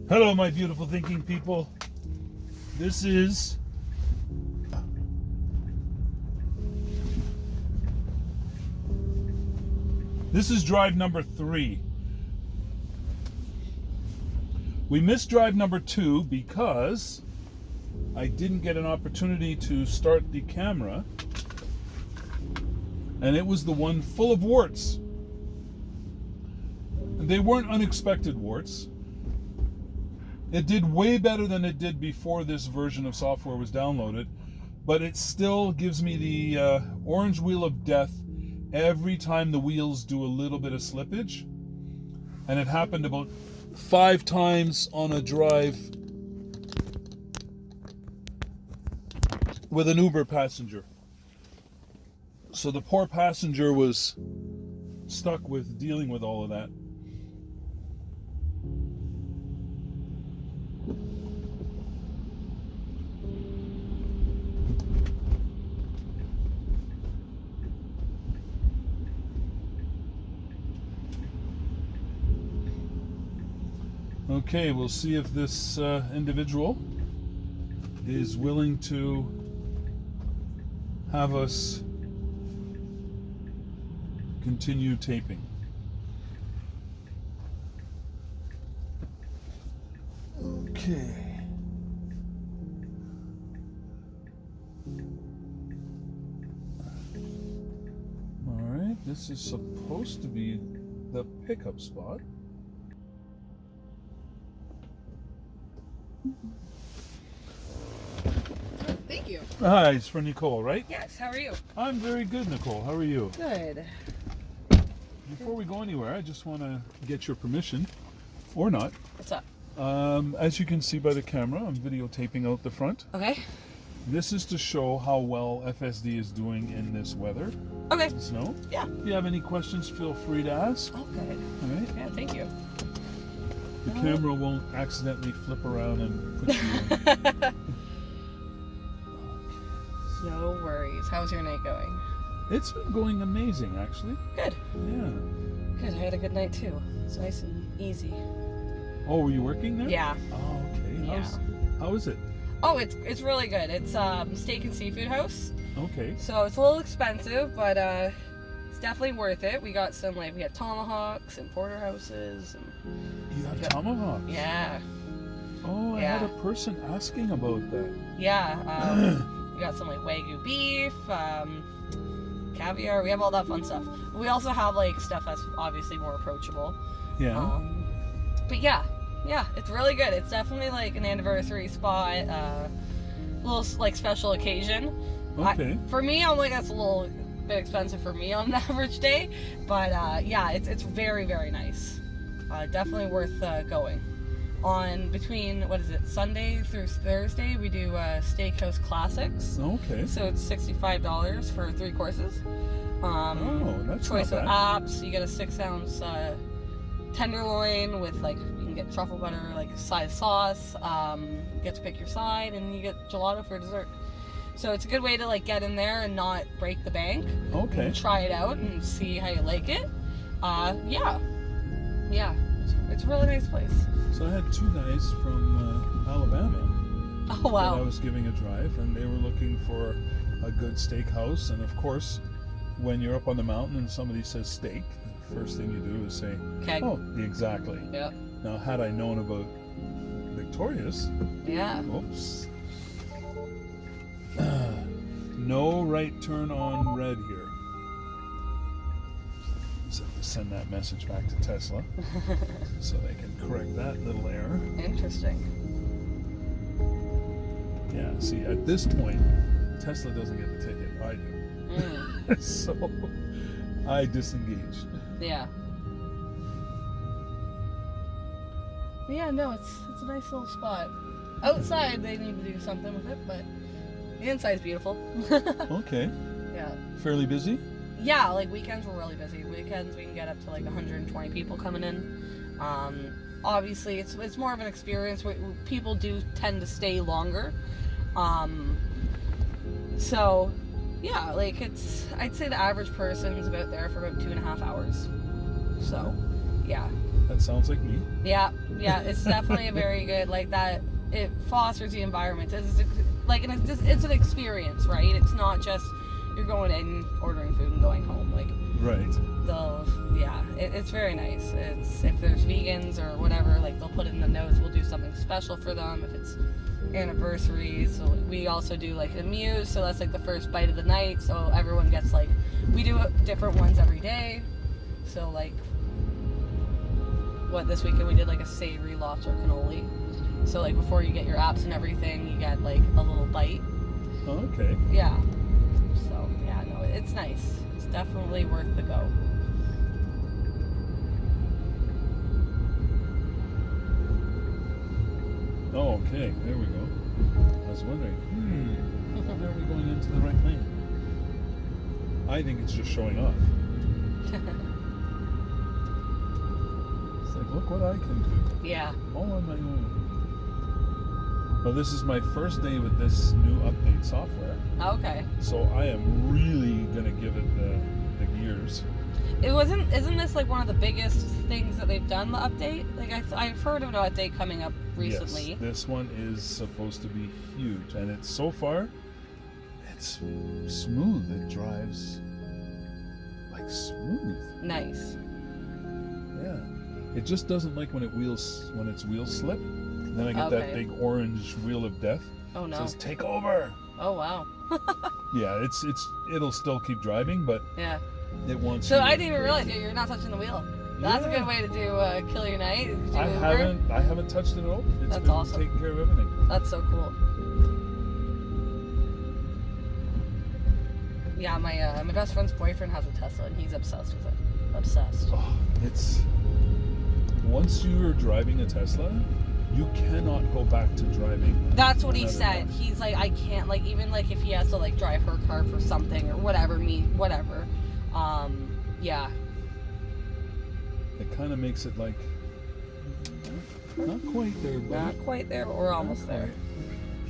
Hello, my beautiful thinking people. This is drive number 3. We missed drive number 2 because I didn't get an opportunity to start the camera, and it was the one full of warts. And they weren't unexpected warts. It did way better than it did before this version of software was downloaded, but it still gives me the orange wheel of death every time the wheels do a little bit of slippage. And it happened about 5 times on a drive with an Uber passenger. So the poor passenger was stuck with dealing with all of that. Okay, we'll see if this individual is willing to have us continue taping. Okay. All right, this is supposed to be the pickup spot. Thank you. Hi, it's for Nicole, right? Yes, how are you? I'm very good, Nicole. How are you? Good. Before we go anywhere, I just want to get your permission, or not. What's up? As you can see by the camera, I'm videotaping out the front. Okay. This is to show how well FSD is doing in this weather. Okay. Snow. Yeah. If you have any questions, feel free to ask. Oh, good. All right. Yeah, thank you. The camera won't accidentally flip around and put you in. No worries. How's your night going? It's been going amazing, actually. Good. Yeah. Good. I had a good night too. It's nice and easy. Oh, were you working there? Yeah. Oh, okay. Yeah. How is it? Oh, it's really good. It's steak and seafood house. Okay. So it's a little expensive, but it's definitely worth it. We got some we had tomahawks and porterhouses. And You have tomahawks? yeah. Oh, I had a person asking about that. Yeah. We got some Wagyu beef, caviar. We have all that fun stuff. We also have stuff that's obviously more approachable. Yeah. But yeah, it's really good. It's definitely an anniversary spot, little special occasion. Okay. For me, I'm that's a little bit expensive for me on an average day, but yeah, it's very, very nice. Definitely worth going. On between Sunday through Thursday, we do Steakhouse Classics. Okay. So it's $65 for 3 courses. That's choice not of bad. apps. You get a 6-ounce tenderloin with you can get truffle butter side sauce. You get to pick your side, and you get gelato for dessert. So it's a good way to get in there and not break the bank. Okay. And try it out and see how you like it. Yeah. It's a really nice place. So I had 2 guys from Alabama Oh wow. that I was giving a drive, and they were looking for a good steakhouse. And of course, when you're up on the mountain and somebody says steak, the first thing you do is say, Keg. "Oh, exactly." Yeah. Now, had I known about Victoria's, Yeah. oops, no right turn on red here. So send that message back to Tesla so they can correct that little error. Interesting. Yeah, see, at this point, Tesla doesn't get the ticket, I do. So I disengaged. Yeah. Yeah, no, it's a nice little spot. Outside, they need to do something with it, but the inside's beautiful. Okay. Yeah. Fairly busy? Yeah, weekends we're really busy. Weekends we can get up to 120 people coming in. Obviously, it's more of an experience. People do tend to stay longer. So, yeah, I'd say the average person's about there for about 2.5 hours. So, yeah. That sounds like me. Yeah, it's definitely a very good, like that, it fosters the environment. It's an experience, right? It's not just you're going in, ordering food and going home. Like, Right. it's very nice. It's, if there's vegans or whatever, like they'll put it in the notes, we'll do something special for them if it's anniversaries. So we also do like a muse, so that's like the first bite of the night, so everyone gets like, we do different ones every day. So like, this weekend we did like a savory lobster cannoli. So like before you get your apps and everything, you get like a little bite. Oh, okay. Yeah. So yeah, no, it's nice. It's definitely worth the go. Oh, okay. There we go. I was wondering, when are we going into the right lane? I think it's just showing off. It's like, look what I can do. Yeah. All on my own. Well, this is my first day with this new update software. Okay. So I am really going to give it the gears. Isn't this like one of the biggest things that they've done, the update? Like I've heard of an update coming up recently. Yes, this one is supposed to be huge, and it's so far, it's smooth. It drives like smooth. Nice. Yeah. It just doesn't like when its wheels slip. Then I get that big orange wheel of death. Oh no. It says take over. Oh wow. Yeah, it'll still keep driving, but yeah. It wants. So I didn't even realize you're not touching the wheel. That's a good way to do kill your night. I haven't touched it at all. It's That's been awesome. taking care of everything. That's so cool. Yeah, my best friend's boyfriend has a Tesla and he's obsessed with it. Obsessed. Oh, once you are driving a Tesla, you cannot go back to driving. That's what he said. He's like, I can't, like, even like if he has to like drive her car for something or whatever, whatever. Yeah. It kind of makes it like not quite there, buddy. Not quite there, but we're almost there.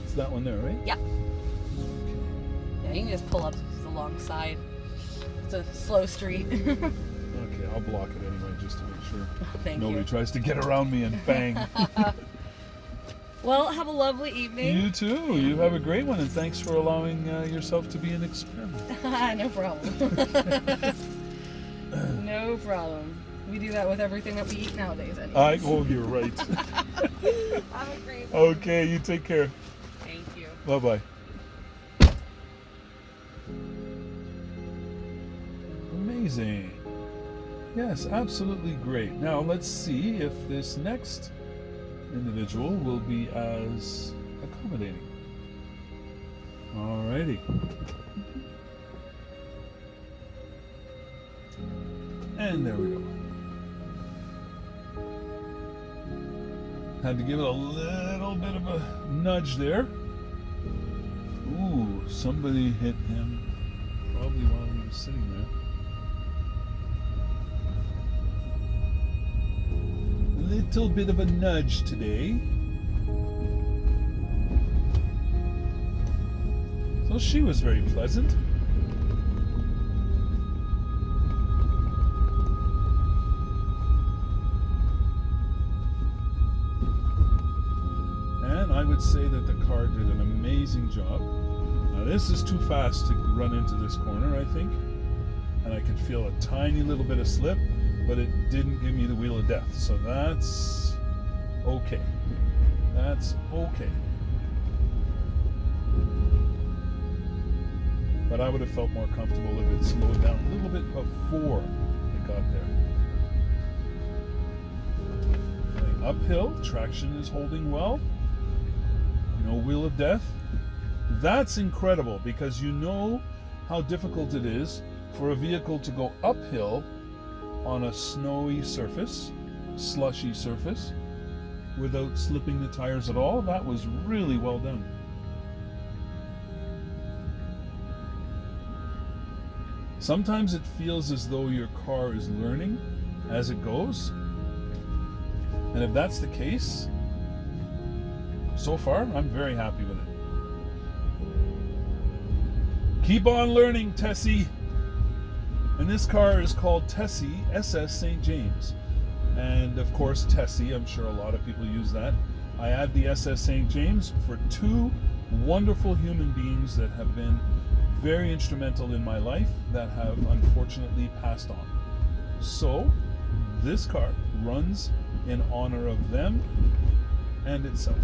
It's that one there, right? Yeah. Yeah, you can just pull up alongside. It's a slow street. Okay, I'll block it anyway just to make sure nobody you. tries to get around me and bang. Well, have a lovely evening. You too. You have a great one, and thanks for allowing yourself to be an experiment. No problem. No problem. We do that with everything that we eat nowadays anyway. You're right. Have a great one. Okay, you take care. Thank you. Bye-bye. Amazing. Yes, absolutely great. Now let's see if this next individual will be as accommodating. Alrighty. And there we go. Had to give it a little bit of a nudge there. Ooh, somebody hit him probably while he was sitting there. A little bit of a nudge today. So she was very pleasant. And I would say that the car did an amazing job. Now this is too fast to run into this corner, I think. And I could feel a tiny little bit of slip, but it didn't give me the wheel of death. So that's okay. That's okay. But I would have felt more comfortable if it slowed down a little bit before it got there. Going uphill, traction is holding well. No wheel of death. That's incredible, because you know how difficult it is for a vehicle to go uphill on a snowy surface, slushy surface, without slipping the tires at all. That was really well done. Sometimes it feels as though your car is learning as it goes. And if that's the case, so far, I'm very happy with it. Keep on learning, Tessie. And this car is called Tessie SS St. James. And of course Tessie, I'm sure a lot of people use that. I add the SS St. James for two wonderful human beings that have been very instrumental in my life that have unfortunately passed on. So this car runs in honor of them and itself.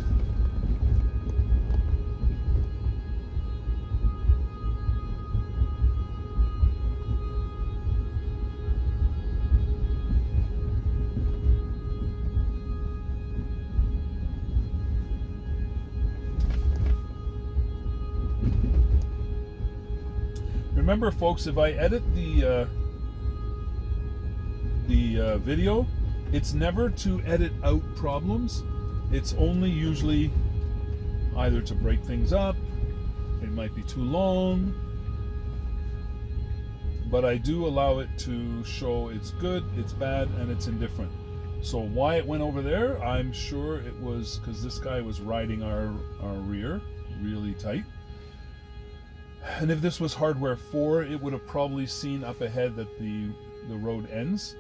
Remember, folks, if I edit the video, it's never to edit out problems. It's only usually either to break things up, it might be too long, but I do allow it to show it's good, it's bad, and it's indifferent. So why it went over there, I'm sure it was because this guy was riding our rear really tight. And if this was hardware 4, it would have probably seen up ahead that the road ends,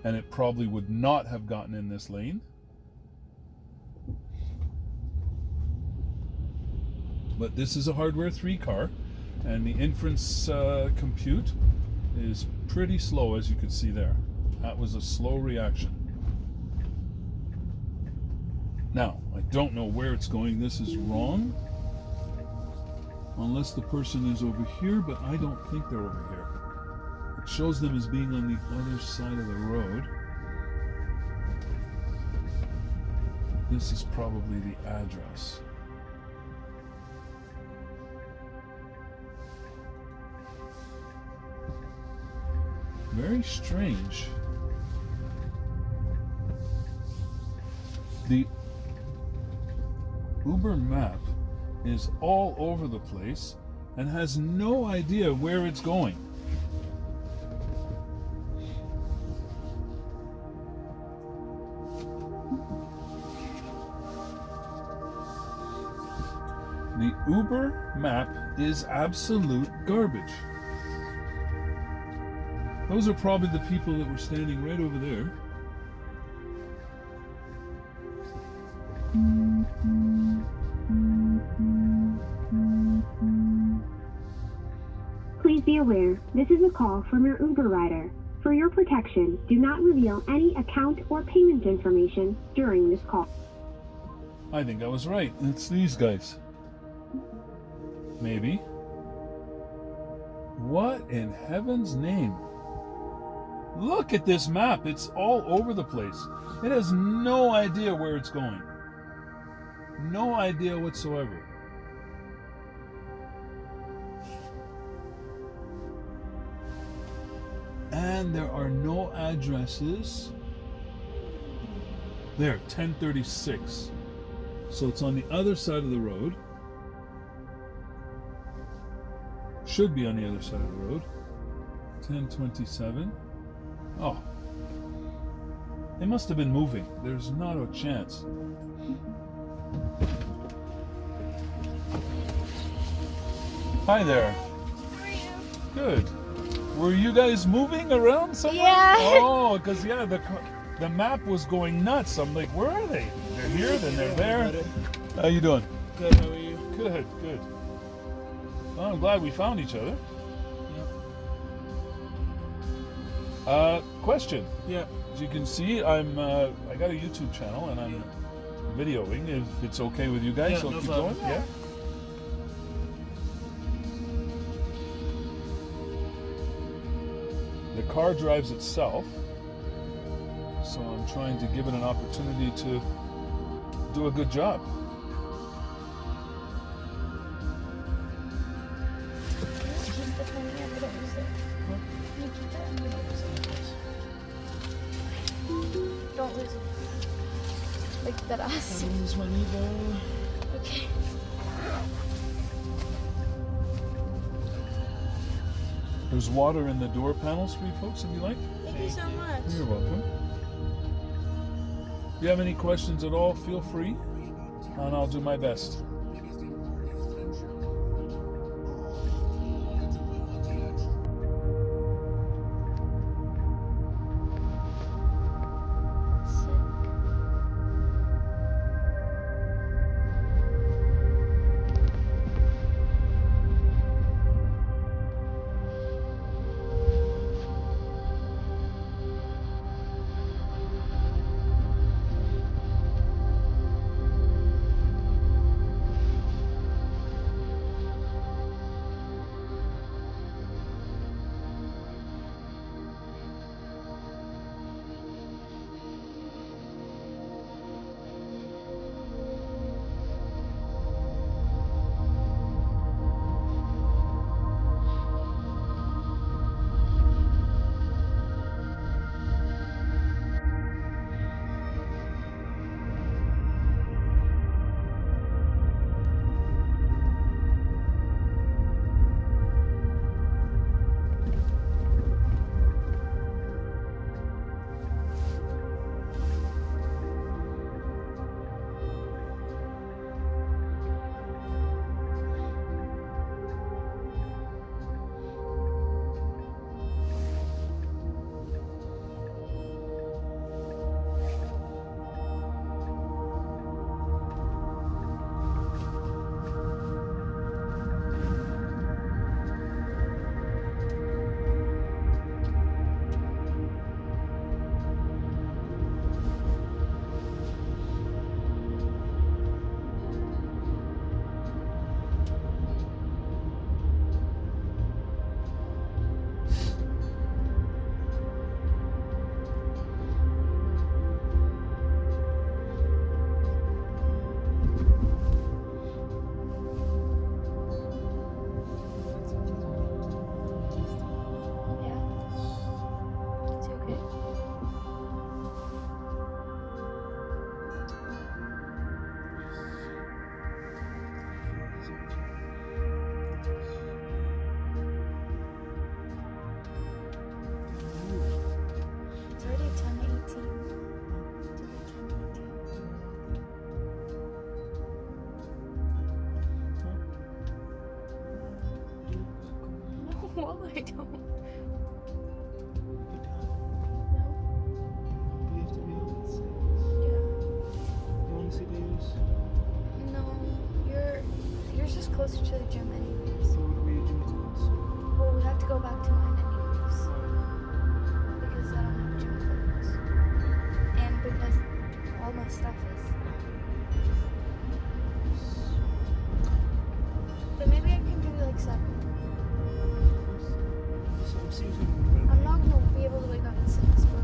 and it probably would not have gotten in this lane. But this is a hardware 3 car, and the inference compute is pretty slow, as you can see there. That was a slow reaction. Now, I don't know where it's going. This is wrong. Unless the person is over here, but I don't think they're over here. It shows them as being on the other side of the road. This is probably the address. Very strange. The Uber map is all over the place and has no idea where it's going. The Uber map is absolute garbage. Those are probably the people that were standing right over there. Please be aware, this is a call from your Uber rider. For your protection, do not reveal any account or payment information during this call. I think I was right. It's these guys. Maybe. What in heaven's name? Look at this map. It's all over the place. It has no idea where it's going. No idea whatsoever. And there are no addresses. There, 1036. So it's on the other side of the road. Should be on the other side of the road. 1027. Oh. They must have been moving. There's not a chance. Hi there. How are you? Good. Were you guys moving around somewhere? Yeah. Oh, because yeah, the map was going nuts. I'm like, where are they? They're here, then they're there. How you doing? Good, how are you? Good, good. Well, I'm glad we found each other. Question. Yeah. As you can see, I got a YouTube channel and I'm videoing. If it's okay with you guys, Yeah, so no keep problem. going. Yeah. The car drives itself, so I'm trying to give it an opportunity to do a good job. Keep the phone here, but don't use it. You keep that and you don't use it. Don't lose it. Like that ass. Don't lose money though. Okay. There's water in the door panels for you folks if you like. Thank you so much. You're welcome. If you have any questions at all, feel free, and I'll do my best. Well, I don't. Put down. No. We have to be home at 6. Yeah. You want to see Davis? No. Yours is closer to the gym anyways. So what are we doing clothes? Well, we have to go back to mine anyways. Because I don't have gym clothes. And because all my stuff is. But maybe I can do like 7. So see if we can I'm not gonna be able to wake up at 6, but.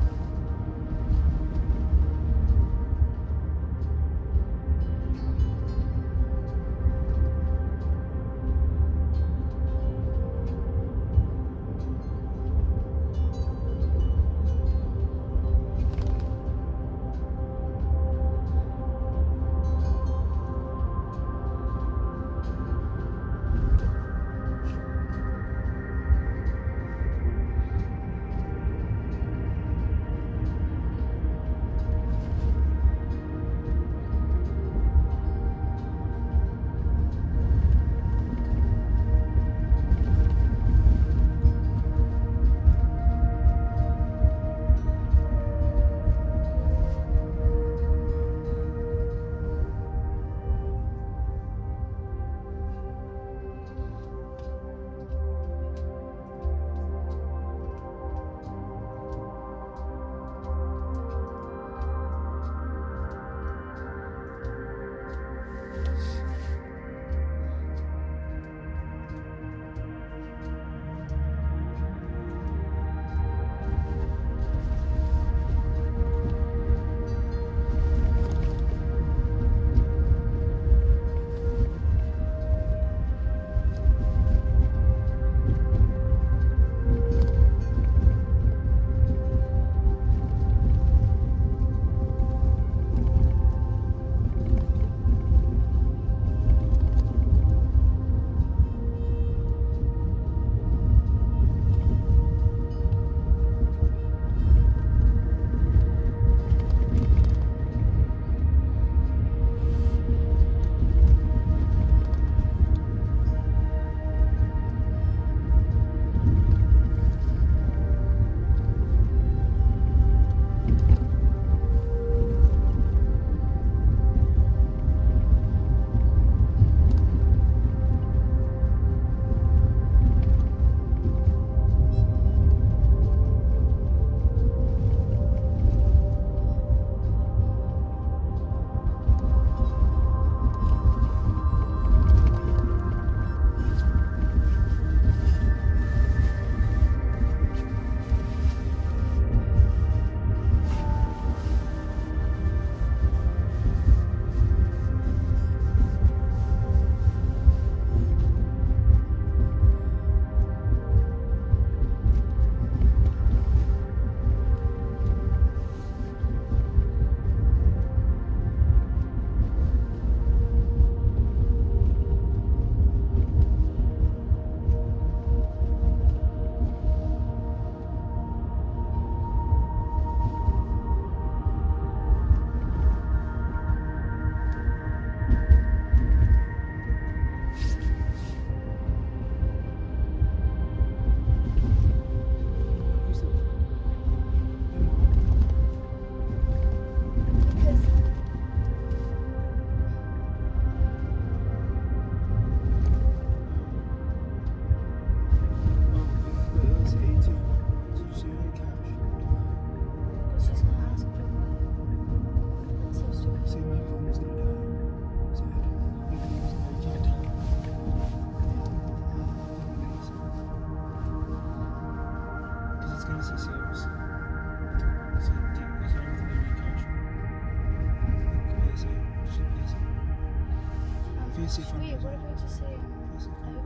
Fancy fun. Wait, what did I just say? Fancy I fun. have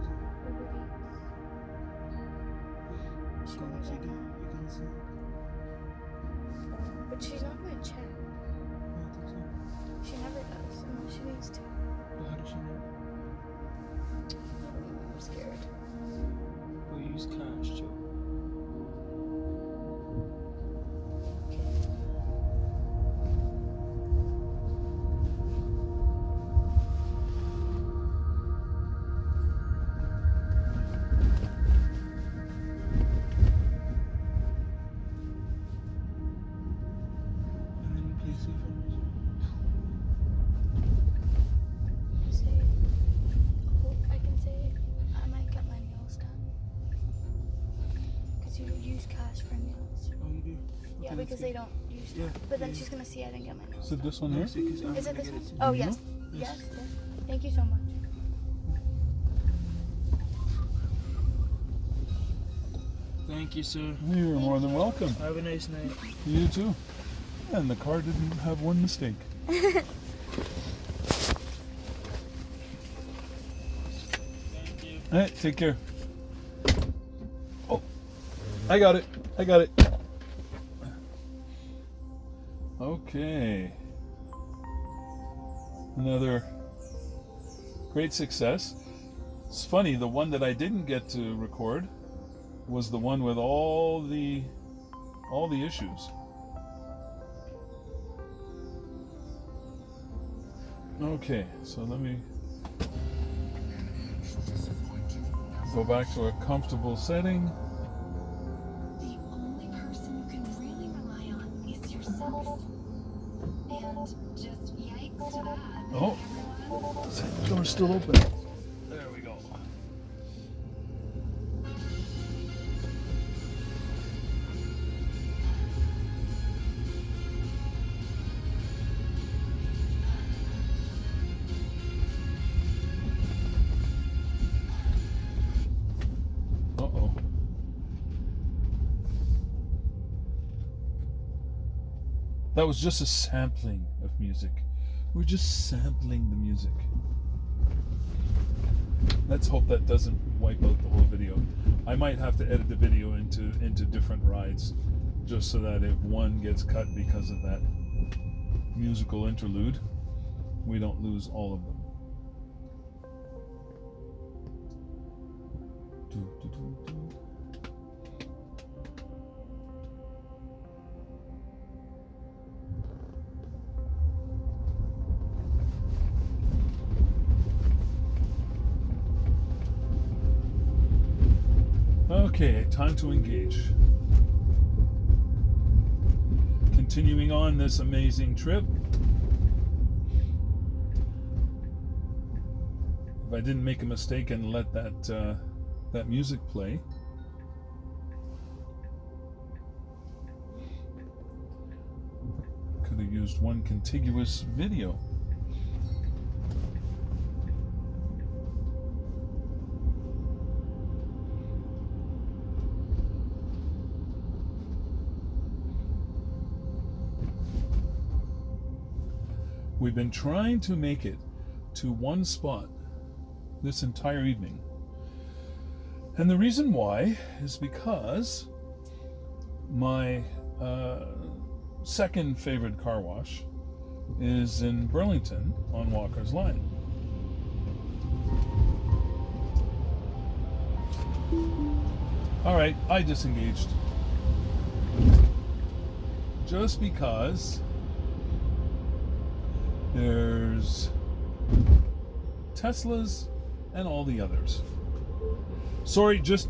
Uber Eats. You can see that. You can see. But she's not gonna check. I don't think so. She never does, unless she needs to. But how does she know? I'm scared. We'll use cash too. Yeah, because they don't use Yeah. But then she's gonna see I didn't get my nails. Is it this one here? Is it this one? Oh. Oh, yes. Yes. Thank you so much. Thank you, sir. You're more than welcome. Have a nice night. You too. And the car didn't have one mistake. Thank you. Hey, take care. Oh, I got it. Okay. Another great success. It's funny, the one that I didn't get to record was the one with all the issues. Okay, so let me go back to a comfortable setting. The only person you can really rely on is yourself. And just yikes to that. Oh, Everyone. the door's still open. There we go. Uh-oh. That was just a sampling of music. We're just sampling the music. Let's hope that doesn't wipe out the whole video. I might have to edit the video into different rides, just so that if one gets cut because of that musical interlude, we don't lose all of them. Okay, time to engage. Continuing on this amazing trip. If I didn't make a mistake and let that music play. Could have used one contiguous video. We've been trying to make it to one spot this entire evening. And the reason why is because my second favorite car wash is in Burlington on Walker's Line. All right, I disengaged. Just because there's Teslas and all the others. Sorry, just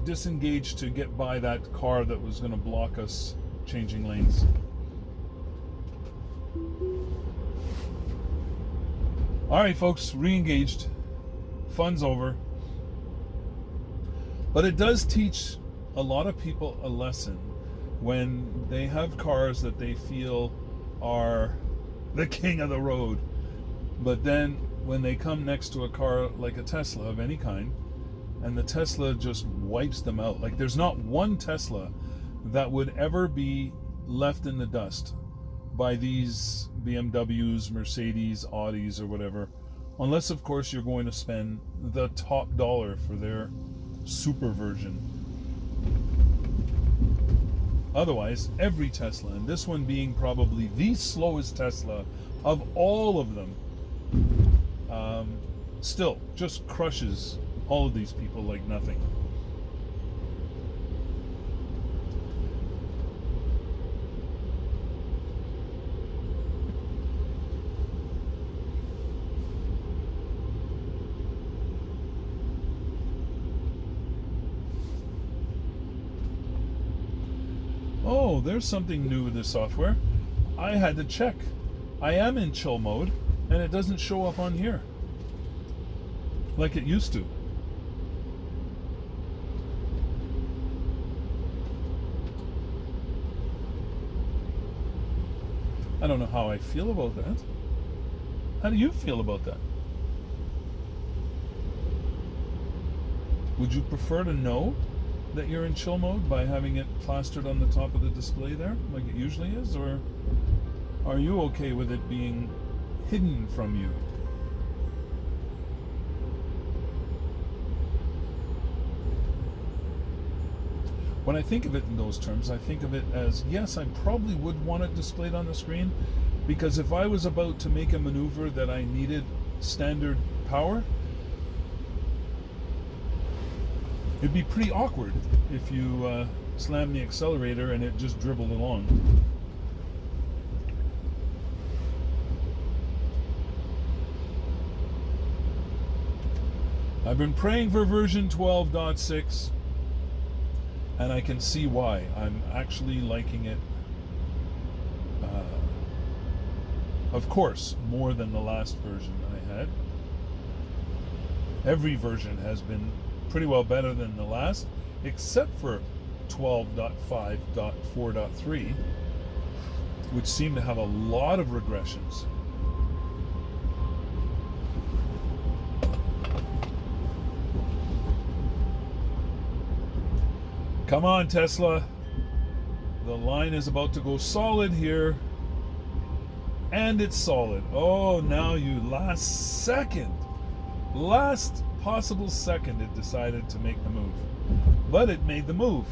disengaged to get by that car that was going to block us changing lanes. All right, folks, re-engaged. Fun's over. But it does teach a lot of people a lesson when they have cars that they feel are the king of the road, but then when they come next to a car like a Tesla of any kind, and the Tesla just wipes them out. Like, there's not one Tesla that would ever be left in the dust by these BMWs, Mercedes, Audis, or whatever, unless of course you're going to spend the top dollar for their super version. Otherwise, every Tesla, and this one being probably the slowest Tesla of all of them, still just crushes all of these people like nothing. Oh, there's something new with this software. I had to check. I am in chill mode, and it doesn't show up on here like it used to. I don't know how I feel about that. How do you feel about that? Would you prefer to know that you're in chill mode by having it plastered on the top of the display there, like it usually is, or are you okay with it being hidden from you? When I think of it in those terms, I think of it as, yes, I probably would want it displayed on the screen, because if I was about to make a maneuver that I needed standard power, it'd be pretty awkward if you slammed the accelerator and it just dribbled along. I've been praying for version 12.6, and I can see why. I'm actually liking it, of course, more than the last version I had. Every version has been pretty well better than the last, except for 12.5.4.3, which seem to have a lot of regressions. Come on, Tesla. The line is about to go solid here. And it's solid. Oh, now you last possible second, it decided to make the move. But it made the move.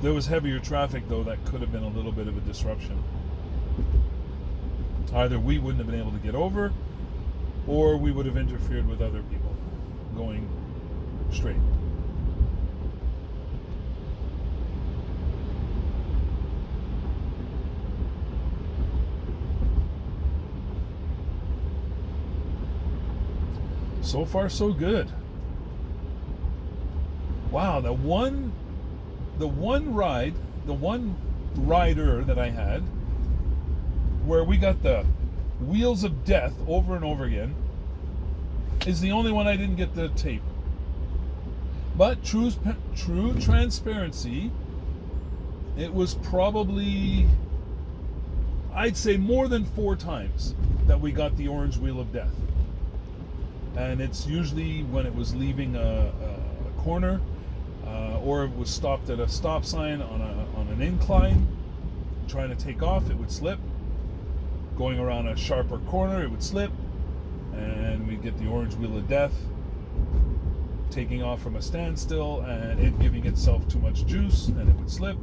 There was heavier traffic, though, that could have been a little bit of a disruption. Either we wouldn't have been able to get over, or we would have interfered with other people going straight. So far, so good. Wow, the one rider that I had, where we got the wheels of death over and over again, is the only one I didn't get the tape. But true transparency, it was probably, I'd say, more than 4 times that we got the orange wheel of death. And it's usually when it was leaving a corner, or it was stopped at a stop sign on an incline, trying to take off, it would slip. Going around a sharper corner, it would slip, and we'd get the orange wheel of death. Taking off from a standstill and it giving itself too much juice, and it would slip.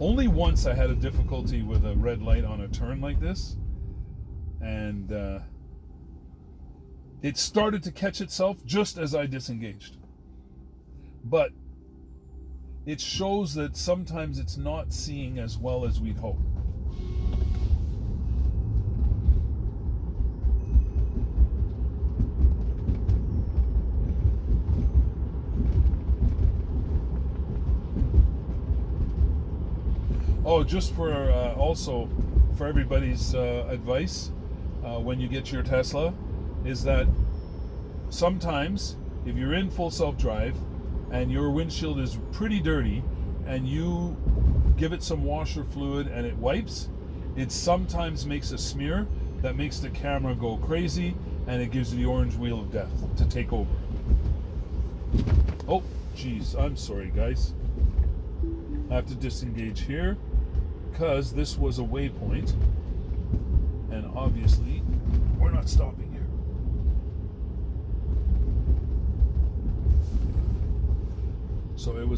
Only once I had a difficulty with a red light on a turn like this, and it started to catch itself just as I disengaged. But it shows that sometimes it's not seeing as well as we'd hope. Oh, just for also for everybody's advice, when you get your Tesla, is that sometimes if you're in full self-drive and your windshield is pretty dirty and you give it some washer fluid and it wipes, it sometimes makes a smear that makes the camera go crazy, and it gives you the orange wheel of death to take over. Oh, geez, I'm sorry, guys. I have to disengage here because this was a waypoint, and obviously we're not stopping here. So it was